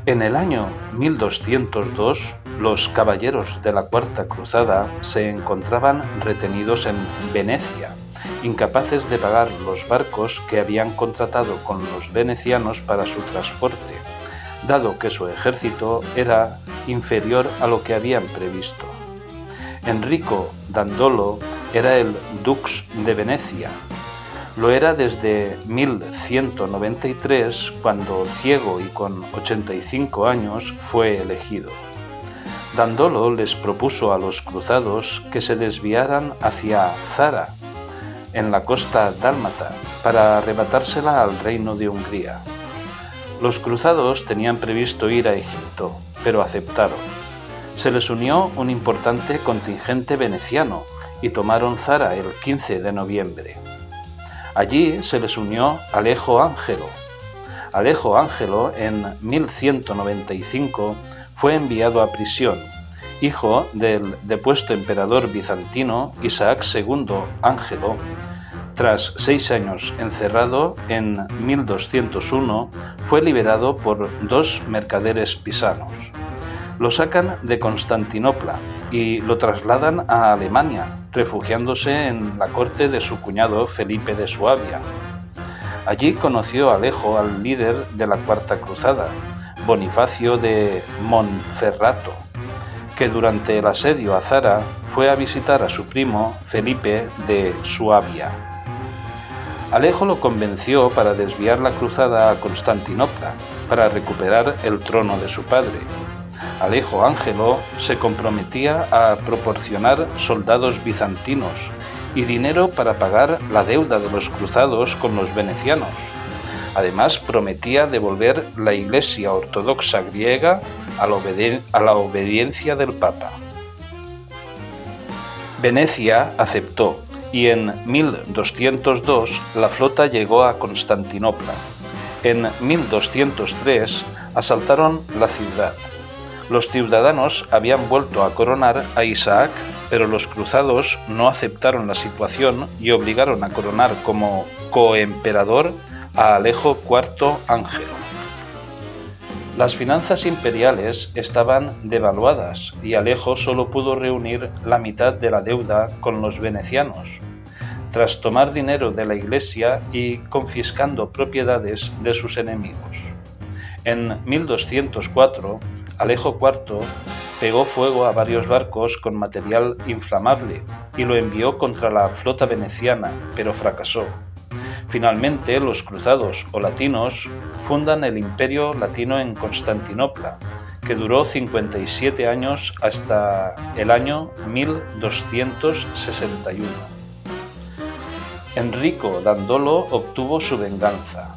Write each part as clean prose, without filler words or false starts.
En el año 1202, los caballeros de la Cuarta Cruzada se encontraban retenidos en Venecia, incapaces de pagar los barcos que habían contratado con los venecianos para su transporte, dado que su ejército era inferior a lo que habían previsto. Enrico Dandolo era el dux de Venecia. Lo era desde 1193, cuando, ciego y con 85 años, fue elegido. Dandolo les propuso a los cruzados que se desviaran hacia Zara, en la costa dálmata, para arrebatársela al reino de Hungría. Los cruzados tenían previsto ir a Egipto, pero aceptaron. Se les unió un importante contingente veneciano y tomaron Zara el 15 de noviembre. Allí se les unió Alejo Ángelo. Alejo Ángelo, en 1195, fue enviado a prisión, hijo del depuesto emperador bizantino Isaac II Ángelo. Tras 6 años encerrado, en 1201 fue liberado por 2 mercaderes pisanos. Lo sacan de Constantinopla y lo trasladan a Alemania, refugiándose en la corte de su cuñado Felipe de Suabia. Allí conoció Alejo al líder de la Cuarta Cruzada, Bonifacio de Monferrato, que durante el asedio a Zara fue a visitar a su primo Felipe de Suabia. Alejo lo convenció para desviar la cruzada a Constantinopla, para recuperar el trono de su padre. Alejo Ángelo se comprometía a proporcionar soldados bizantinos y dinero para pagar la deuda de los cruzados con los venecianos. Además, prometía devolver la Iglesia ortodoxa griega a la obediencia del Papa. Venecia aceptó y en 1202 la flota llegó a Constantinopla. En 1203 asaltaron la ciudad. Los ciudadanos habían vuelto a coronar a Isaac, pero los cruzados no aceptaron la situación y obligaron a coronar como coemperador a Alejo IV Ángelo. Las finanzas imperiales estaban devaluadas y Alejo solo pudo reunir la mitad de la deuda con los venecianos. Tras tomar dinero de la Iglesia y confiscando propiedades de sus enemigos. En 1204, Alejo IV pegó fuego a varios barcos con material inflamable y lo envió contra la flota veneciana, pero fracasó. Finalmente, los cruzados o latinos fundan el Imperio Latino en Constantinopla, que duró 57 años hasta el año 1261. Enrico Dandolo obtuvo su venganza.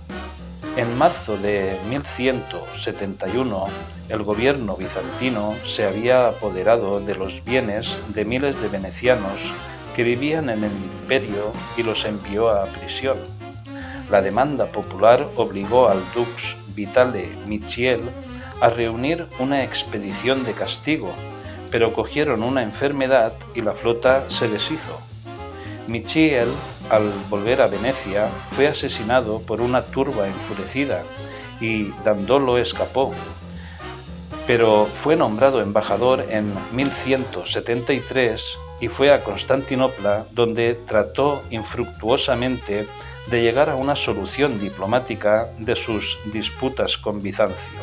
En marzo de 1171, el gobierno bizantino se había apoderado de los bienes de miles de venecianos que vivían en el imperio y los envió a prisión. La demanda popular obligó al dux Vitale Michiel a reunir una expedición de castigo, pero cogieron una enfermedad y la flota se deshizo. Michiel, al volver a Venecia, fue asesinado por una turba enfurecida y Dandolo escapó, pero fue nombrado embajador en 1173 y fue a Constantinopla, donde trató infructuosamente de llegar a una solución diplomática de sus disputas con Bizancio.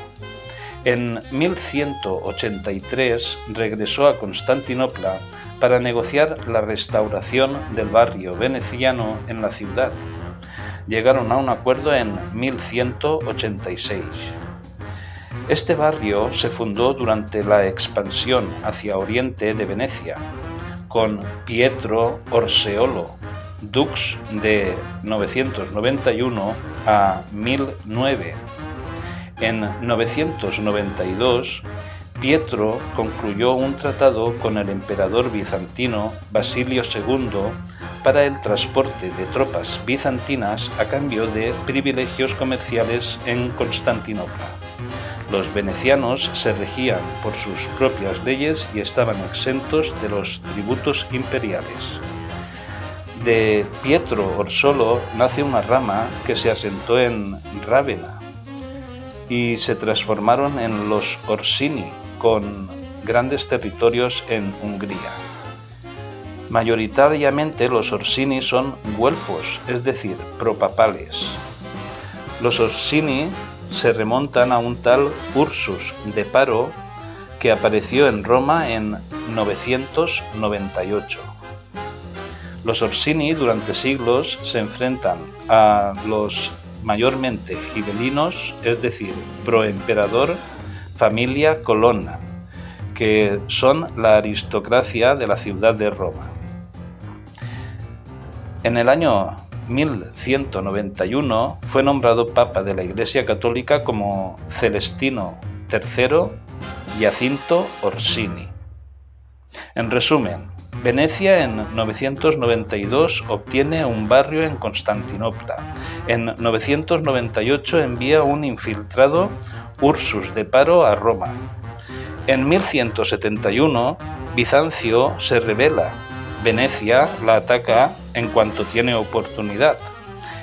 En 1183 regresó a Constantinopla para negociar la restauración del barrio veneciano en la ciudad. Llegaron a un acuerdo en 1186. Este barrio se fundó durante la expansión hacia oriente de Venecia, con Pietro Orseolo, dux de 991 a 1009. En 992, Pietro concluyó un tratado con el emperador bizantino Basilio II para el transporte de tropas bizantinas a cambio de privilegios comerciales en Constantinopla. Los venecianos se regían por sus propias leyes y estaban exentos de los tributos imperiales. De Pietro Orseolo nace una rama que se asentó en Rávena. y se transformaron en los Orsini, con grandes territorios en Hungría. Mayoritariamente los Orsini son güelfos, es decir, propapales. Los Orsini se remontan a un tal Ursus de Paro que apareció en Roma en 998. Los Orsini durante siglos se enfrentan a los mayormente gibelinos, es decir, proemperador familia Colonna, que son la aristocracia de la ciudad de Roma. En el año 1191 fue nombrado Papa de la Iglesia Católica como Celestino III Giacinto Orsini. En resumen, Venecia en 992 obtiene un barrio en Constantinopla. En 998 envía un infiltrado, Ursus de Paro, a Roma. En 1171 Bizancio se rebela. Venecia la ataca en cuanto tiene oportunidad.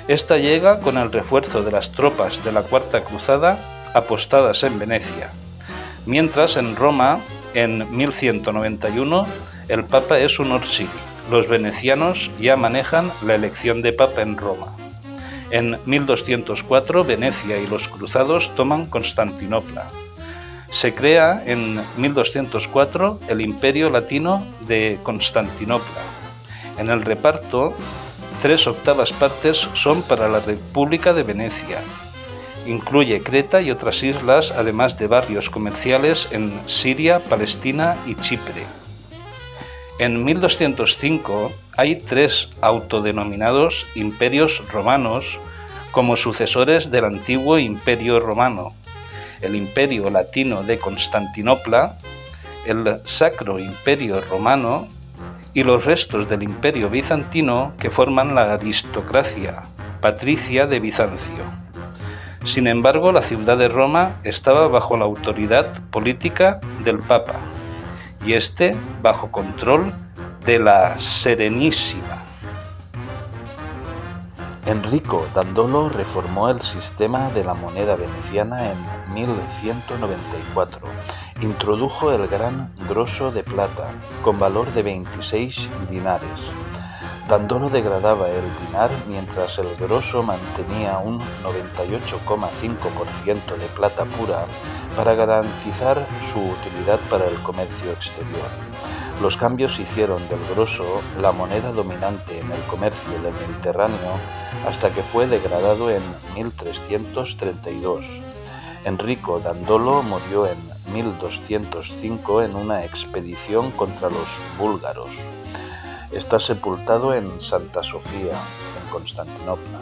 Esta llega con el refuerzo de las tropas de la Cuarta Cruzada apostadas en Venecia. Mientras en Roma, en 1191, el Papa es un Orsini. Los venecianos ya manejan la elección de Papa en Roma. En 1204, Venecia y los cruzados toman Constantinopla. Se crea en 1204 el Imperio Latino de Constantinopla. En el reparto, 3/8 partes son para la República de Venecia. Incluye Creta y otras islas, además de barrios comerciales en Siria, Palestina y Chipre. En 1205 hay 3 autodenominados imperios romanos como sucesores del antiguo Imperio Romano: el Imperio Latino de Constantinopla, el Sacro Imperio Romano y los restos del Imperio Bizantino que forman la aristocracia patricia de Bizancio. Sin embargo, la ciudad de Roma estaba bajo la autoridad política del Papa y este bajo control de la Serenísima. Enrico Dandolo reformó el sistema de la moneda veneciana en 1194. Introdujo el gran grosso de plata, con valor de 26 dinares. Dandolo degradaba el dinar mientras el grosso mantenía un 98,5% de plata pura para garantizar su utilidad para el comercio exterior. Los cambios hicieron del grosso la moneda dominante en el comercio del Mediterráneo hasta que fue degradado en 1332. Enrico Dandolo murió en 1205 en una expedición contra los búlgaros. Está sepultado en Santa Sofía, en Constantinopla.